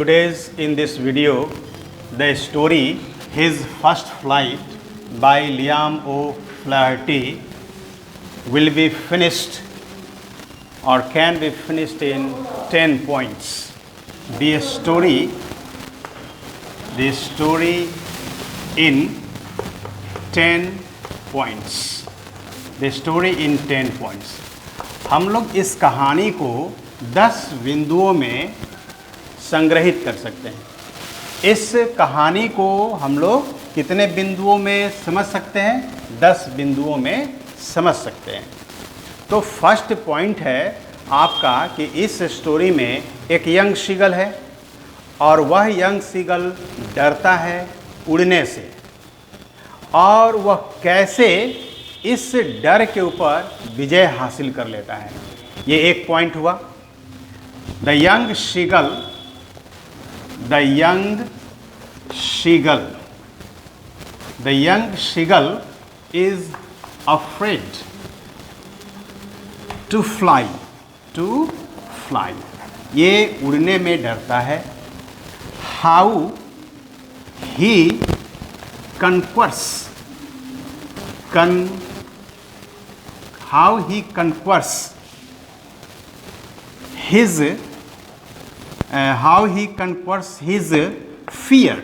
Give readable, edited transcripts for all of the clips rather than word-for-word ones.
Today's in this video, the story His First Flight by Liam O'Flaherty will be finished or can be finished in 10 points. The story in 10 points. The story in 10 points. हम लोग इस कहानी को 10 बिंदुओं में संग्रहित कर सकते हैं। इस कहानी को हम लोग कितने बिंदुओं में समझ सकते हैं? 10 बिंदुओं में समझ सकते हैं। तो फर्स्ट पॉइंट है आपका कि इस स्टोरी में एक यंग सीगल है और वह यंग सीगल डरता है उड़ने से, और वह कैसे इस डर के ऊपर विजय हासिल कर लेता है। ये एक पॉइंट हुआ। The young seagull is afraid to fly. ये उड़ने में डरता है। How he conquers his fear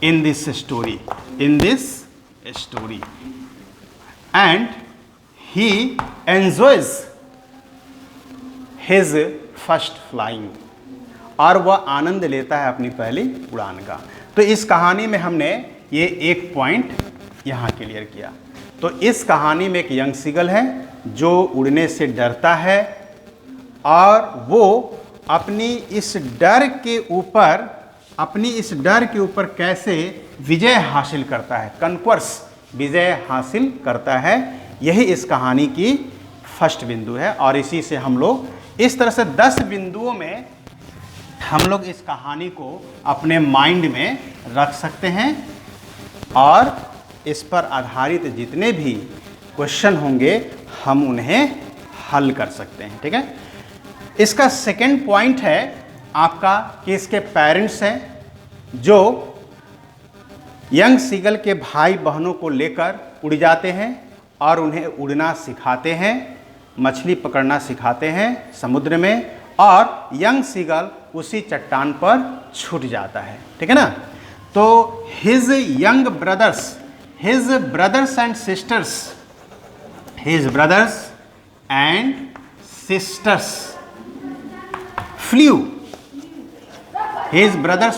in this story, and he enjoys his first flying, और वह आनंद लेता है अपनी पहली उड़ान का। तो इस कहानी में हमने ये एक पॉइंट यहाँ क्लियर किया। तो इस कहानी में एक यंग सीगल है जो उड़ने से डरता है और वो अपनी इस डर के ऊपर कैसे विजय हासिल करता है, कन्क्वर्स, विजय हासिल करता है। यही इस कहानी की फर्स्ट बिंदु है और इसी से हम लोग इस तरह से 10 बिंदुओं में हम लोग इस कहानी को अपने माइंड में रख सकते हैं और इस पर आधारित जितने भी क्वेश्चन होंगे हम उन्हें हल कर सकते हैं। ठीक है। इसका सेकंड पॉइंट है आपका कि इसके पेरेंट्स हैं जो यंग सीगल के भाई बहनों को लेकर उड़ जाते हैं और उन्हें उड़ना सिखाते हैं, मछली पकड़ना सिखाते हैं समुद्र में, और यंग सीगल उसी चट्टान पर छूट जाता है। ठीक है ना। तो his brothers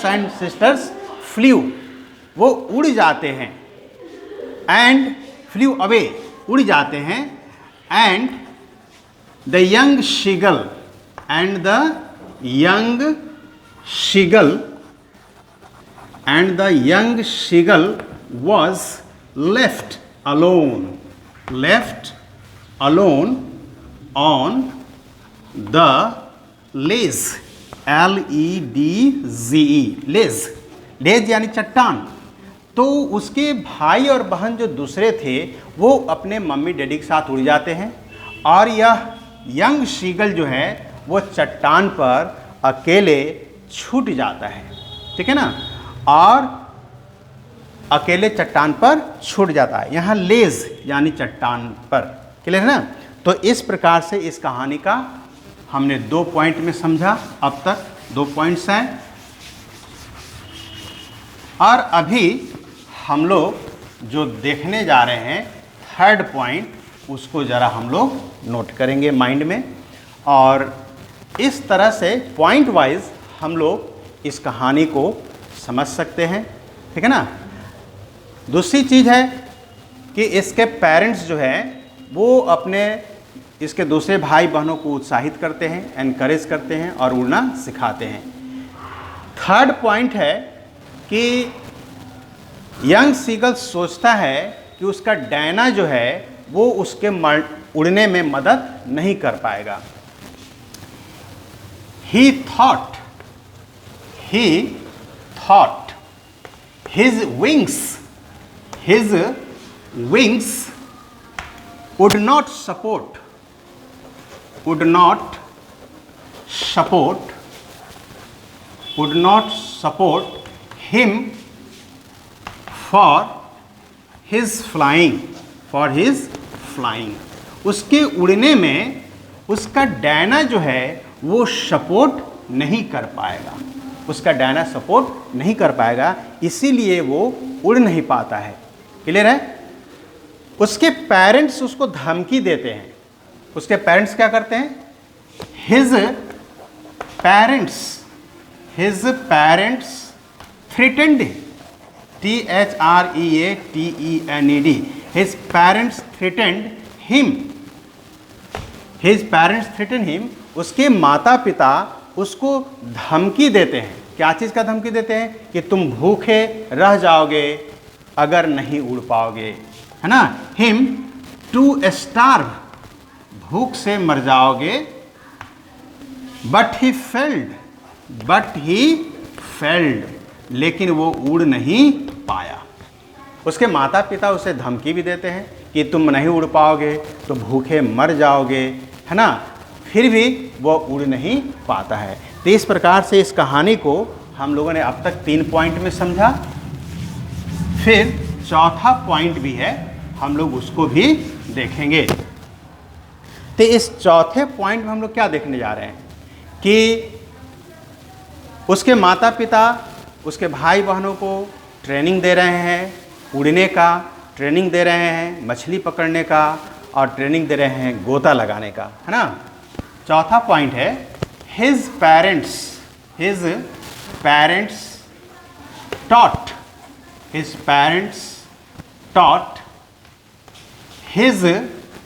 and sisters flew, वो उड़ जाते हैं, and flew away, उड़ जाते हैं, and the young seagull was left alone on the ledge, ledge यानी चट्टान। तो उसके भाई और बहन जो दूसरे थे वो अपने मम्मी डैडी के साथ उड़ जाते हैं और यह यंग सीगल जो है वो चट्टान पर अकेले छूट जाता है। ठीक है ना। और अकेले चट्टान पर छूट जाता है। यहाँ लेज यानी चट्टान पर, क्लियर है ना। तो इस प्रकार से इस कहानी का हमने 2 पॉइंट में समझा। अब तक 2 पॉइंट्स हैं और अभी हम लोग जो देखने जा रहे हैं थर्ड पॉइंट, उसको ज़रा हम लोग नोट करेंगे माइंड में, और इस तरह से पॉइंट वाइज हम लोग इस कहानी को समझ सकते हैं। ठीक है ना। दूसरी चीज़ है कि इसके पेरेंट्स जो है वो अपने इसके दूसरे भाई बहनों को उत्साहित करते हैं, एनकरेज करते हैं और उड़ना सिखाते हैं। थर्ड पॉइंट है कि यंग सीगल सोचता है कि उसका डायना जो है वो उसके उड़ने में मदद नहीं कर पाएगा। He thought his wings would not support would not support him for his flying, for his flying। उसके उड़ने में उसका डैना जो है वो सपोर्ट नहीं कर पाएगा, उसका डैना सपोर्ट नहीं कर पाएगा, इसीलिए वो उड़ नहीं पाता है। क्लियर है? उसके पेरेंट्स उसको धमकी देते हैं। उसके पेरेंट्स क्या करते हैं? His parents threatened, THREATENED, his parents threatened him, उसके माता पिता उसको धमकी देते हैं। क्या चीज़ का धमकी देते हैं? कि तुम भूखे रह जाओगे अगर नहीं उड़ पाओगे, है ना। हिम टू स्टार्व, भूख से मर जाओगे। बट ही फेल्ड, लेकिन वो उड़ नहीं पाया। उसके माता पिता उसे धमकी भी देते हैं कि तुम नहीं उड़ पाओगे तो भूखे मर जाओगे, है ना, फिर भी वो उड़ नहीं पाता है। तो इस प्रकार से इस कहानी को हम लोगों ने अब तक 3 पॉइंट में समझा। फिर चौथा पॉइंट भी है, हम लोग उसको भी देखेंगे। तो इस चौथे पॉइंट में हम लोग क्या देखने जा रहे हैं कि उसके माता पिता उसके भाई बहनों को ट्रेनिंग दे रहे हैं, उड़ने का ट्रेनिंग दे रहे हैं, मछली पकड़ने का, और ट्रेनिंग दे रहे हैं गोता लगाने का, है ना। चौथा पॉइंट है his parents taught his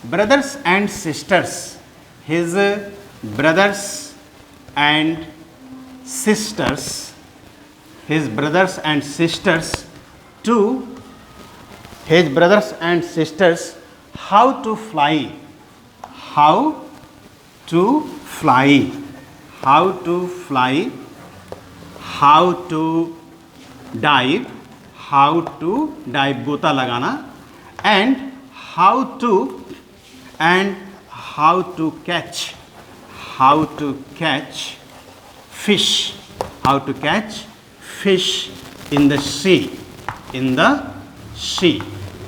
brothers and sisters, his brothers and sisters how to fly, how to dive, गोता लगाना, and how to catch fish, in the sea।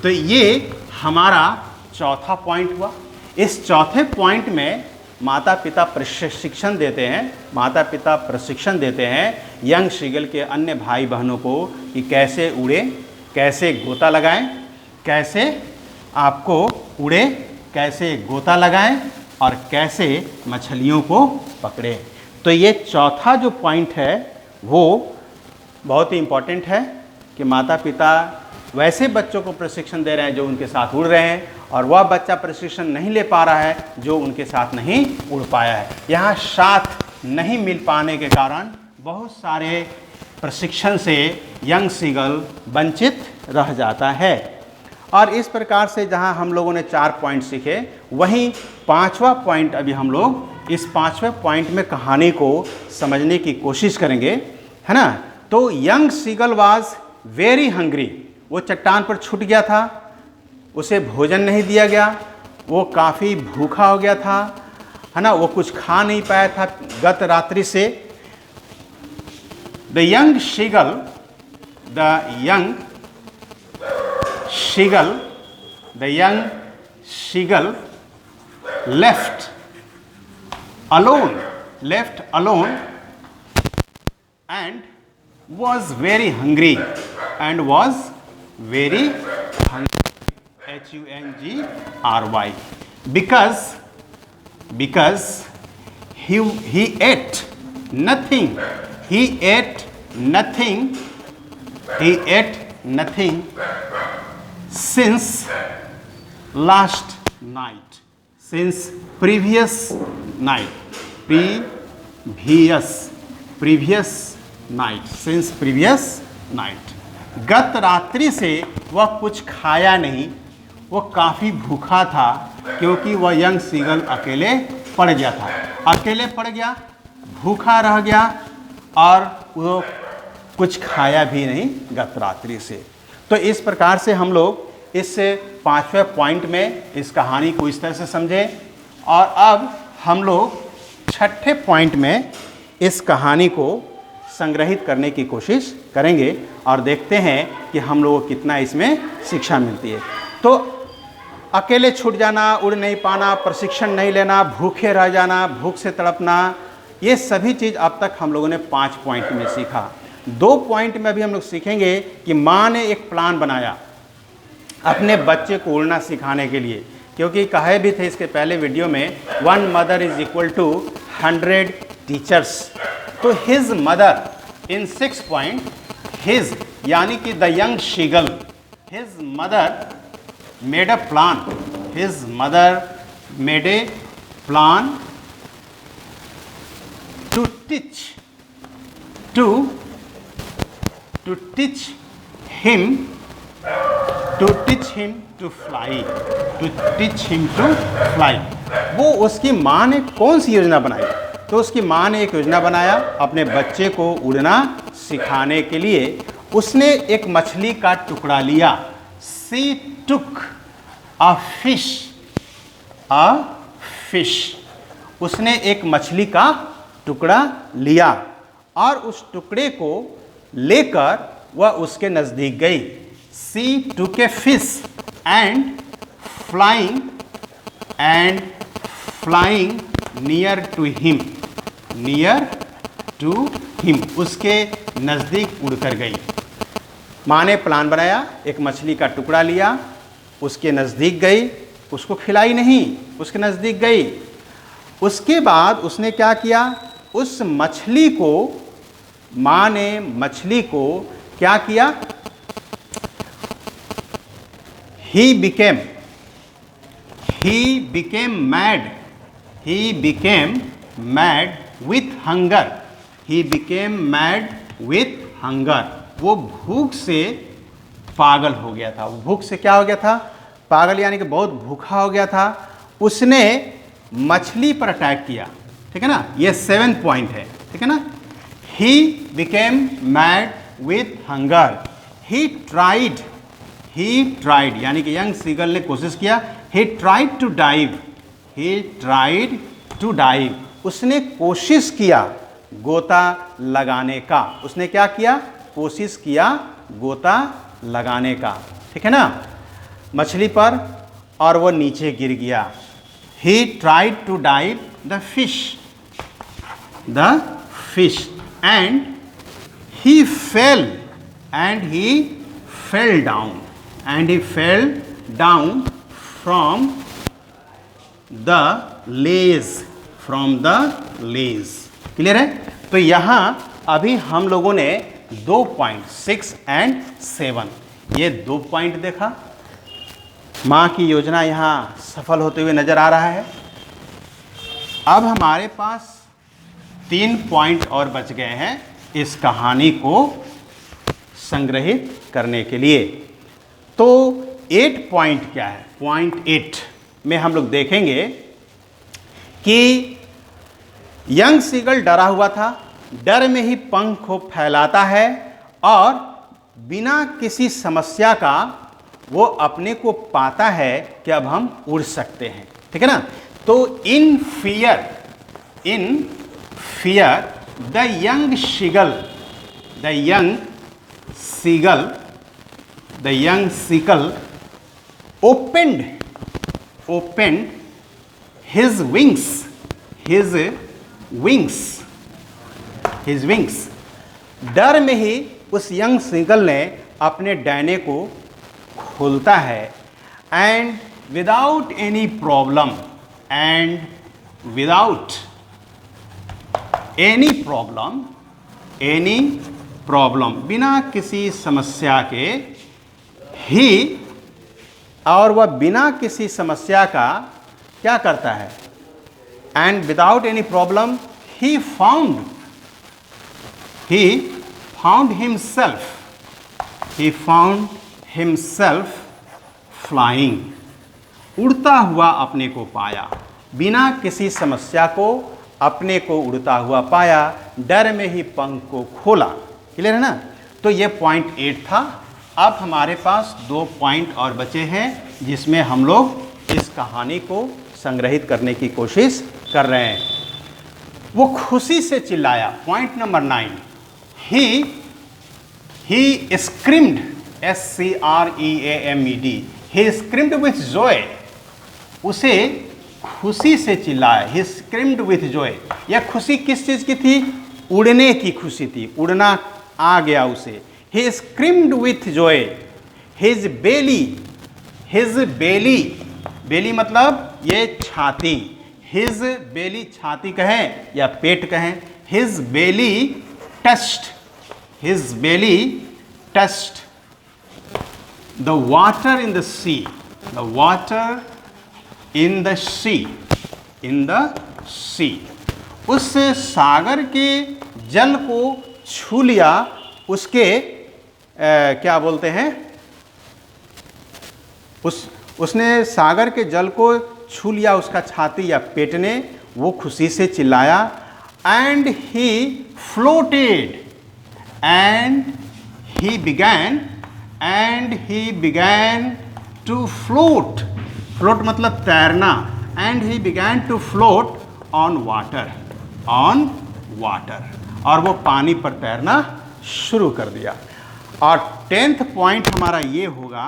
तो ये हमारा चौथा पॉइंट हुआ। इस चौथे पॉइंट में माता पिता प्रशिक्षण देते हैं यंग सीगल के अन्य भाई बहनों को कि कैसे उड़े, कैसे गोता लगाएं, कैसे आपको उड़े, कैसे गोता लगाएं और कैसे मछलियों को पकड़े। तो ये चौथा जो पॉइंट है वो बहुत ही इम्पोर्टेंट है कि माता पिता वैसे बच्चों को प्रशिक्षण दे रहे हैं जो उनके साथ उड़ रहे हैं, और वह बच्चा प्रशिक्षण नहीं ले पा रहा है जो उनके साथ नहीं उड़ पाया है। यहाँ साथ नहीं मिल पाने के कारण बहुत सारे प्रशिक्षण से यंग सीगल वंचित रह जाता है। और इस प्रकार से जहाँ हम लोगों ने 4 पॉइंट सीखे, वहीं 5वां पॉइंट अभी हम लोग इस 5वें पॉइंट में कहानी को समझने की कोशिश करेंगे, है ना। तो young seagull was very hungry, वो चट्टान पर छूट गया था, उसे भोजन नहीं दिया गया, वो काफ़ी भूखा हो गया था, है ना, वो कुछ खा नहीं पाया था गत रात्रि से। The young seagull left alone and was very hungry, HUNGRY, because he ate nothing since last night, since previous night, गत रात्रि से वह कुछ खाया नहीं, वो काफ़ी भूखा था क्योंकि वह यंग सीगल अकेले पड़ गया, भूखा रह गया और वो कुछ खाया भी नहीं गत रात्रि से। तो इस प्रकार से हम लोग इस 5वें पॉइंट में इस कहानी को इस तरह से समझे। और अब हम लोग 6ठे पॉइंट में इस कहानी को संग्रहित करने की कोशिश करेंगे और देखते हैं कि हम लोगों को कितना इसमें शिक्षा मिलती है। तो अकेले छूट जाना, उड़ नहीं पाना, प्रशिक्षण नहीं लेना, भूखे रह जाना, भूख से तड़पना, ये सभी चीज़ अब तक हम लोगों ने 5 पॉइंट में सीखा। 2 पॉइंट में अभी हम लोग सीखेंगे कि माँ ने एक प्लान बनाया अपने बच्चे को उड़ना सिखाने के लिए, क्योंकि कहे भी थे इसके पहले वीडियो में 1 mother is equal to 100 teachers. तो his mother in 6 point, his यानी कि the young seagull, his mother made a plan, his mother made a plan to teach him to fly, वो उसकी माँ ने कौन सी योजना बनाई? तो उसकी माँ ने एक योजना बनाया अपने बच्चे को उड़ना सिखाने के लिए। उसने एक मछली का टुकड़ा लिया। She took a fish, उसने एक मछली का टुकड़ा लिया और उस टुकड़े को लेकर वह उसके नज़दीक गई। She took a fish and flying near to him, उसके नज़दीक उड़कर गई। माँ ने प्लान बनाया, एक मछली का टुकड़ा लिया, उसके नज़दीक गई, उसको खिलाई नहीं, उसके नज़दीक गई। उसके बाद उसने क्या किया? उस मछली को, माँ ने मछली को क्या किया? He became mad with hunger, वो भूख से पागल हो गया था। भूख से क्या हो गया था? पागल यानी कि बहुत भूखा हो गया था। उसने मछली पर अटैक किया। ठीक है ना, ये 7th पॉइंट है। ठीक है ना, he became mad with hunger, he tried यानी कि यंग सीगल ने कोशिश किया। he tried to dive, उसने कोशिश किया गोता लगाने का। उसने क्या किया? कोशिश किया गोता लगाने का। ठीक है ना, मछली पर, और वो नीचे गिर गया। he tried to dive the fish and he fell down from the ledge। Clear है? तो यहाँ अभी हम लोगों ने 2 पॉइंट 6 and 7, ये 2 पॉइंट देखा। माँ की योजना यहाँ सफल होते हुए नजर आ रहा है। अब हमारे पास 3 पॉइंट और बच गए हैं इस कहानी को संग्रहित करने के लिए। तो 8 पॉइंट क्या है? पॉइंट 8 में हम लोग देखेंगे कि यंग सीगल डरा हुआ था, डर में ही पंख को फैलाता है और बिना किसी समस्या का वो अपने को पाता है कि अब हम उड़ सकते हैं। ठीक है ना, तो in fear the young seagull opened his wings। डर में ही उस यंग सीगल ने अपने डैने को खोलता है। एंड विदाउट एनी प्रॉब्लम, बिना किसी समस्या के ही, और वह बिना किसी समस्या का क्या करता है? And without any problem he found himself flying, उड़ता हुआ अपने को पाया। बिना किसी समस्या को अपने को उड़ता हुआ पाया, डर में ही पंख को खोला। क्लियर है ना? तो ये पॉइंट 8 था। अब हमारे पास 2 पॉइंट और बचे हैं जिसमें हम लोग इस कहानी को संग्रहित करने की कोशिश कर रहे हैं। वो खुशी से चिल्लाया। Point number 9, he screamed, S-C-R-E-A-M-E-D, he screamed with joy, उसे खुशी से चिल्लाया, he screamed with joy। यह खुशी किस चीज़ की थी? उड़ने की खुशी थी, उड़ना आ गया उसे। he screamed with joy, his belly मतलब ये छाती, his belly छाती कहें या पेट कहें, his belly touched the water in the sea, उस सागर के जल को छू लिया, उसके क्या बोलते हैं, उसने सागर के जल को छू लिया उसका छाती या पेट ने, वो खुशी से चिल्लाया। And he floated, and he began to float मतलब तैरना, and he began to float on water, और वो पानी पर तैरना शुरू कर दिया। और 10th पॉइंट हमारा ये होगा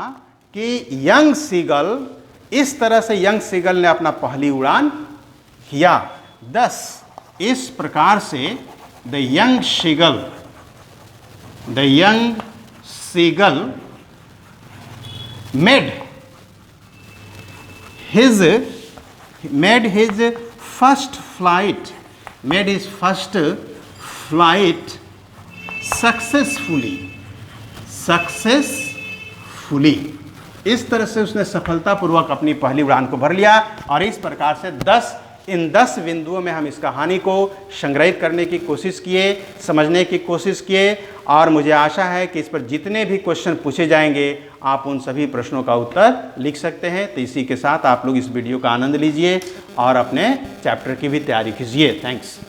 कि यंग सीगल, इस तरह से यंग सीगल ने अपना पहली उड़ान किया। thus इस प्रकार से the young seagull made his first flight successfully। इस तरह से उसने सफलतापूर्वक अपनी पहली उड़ान को भर लिया। और इस प्रकार से 10 बिंदुओं में हम इस कहानी को संग्रहित करने की कोशिश किए, समझने की कोशिश किए, और मुझे आशा है कि इस पर जितने भी क्वेश्चन पूछे जाएंगे आप उन सभी प्रश्नों का उत्तर लिख सकते हैं। तो इसी के साथ आप लोग इस वीडियो का आनंद लीजिए और अपने चैप्टर की भी तैयारी कीजिए। थैंक्स।